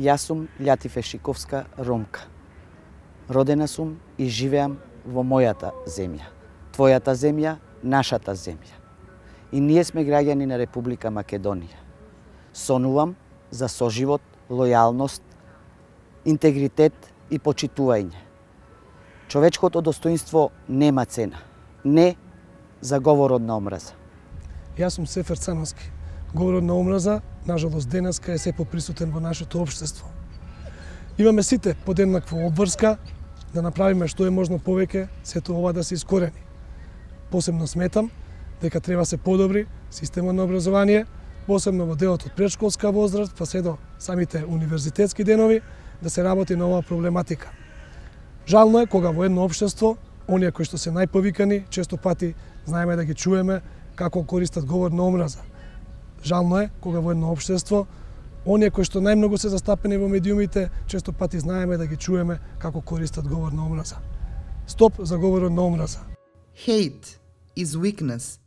Јас сум Љатифе Шиковска, ромка. Родена сум и живеам во мојата земја. Твојата земја, нашата земја. И ние сме граѓани на Република Македонија. Сонувам за соживот, лојалност, интегритет и почитување. Човечкото достоинство нема цена. Не за говорот на омраза. Јас сум Сефер Цановски. Говорот на омраза, нажалост, денеска е се поприсутен во нашето општество. Имаме сите подеднаква обврска да направиме што е можно повеќе сето ова да се искорени. Посебно сметам дека треба се подобри системот на образование, посебно во делот од предшколска возраст, па се до самите универзитетски денови, да се работи на оваа проблематика. Жално е кога во едно општество, оние кои што се најповикани, често пати знаеме да ги чуеме како користат говор на омраза. Жално е кога во едно општество, оние кои што најмногу се застапени во медиумите, често пати знаеме да ги чуеме како користат говор на омраза. Стоп за говорот на омраза. Hate is weakness.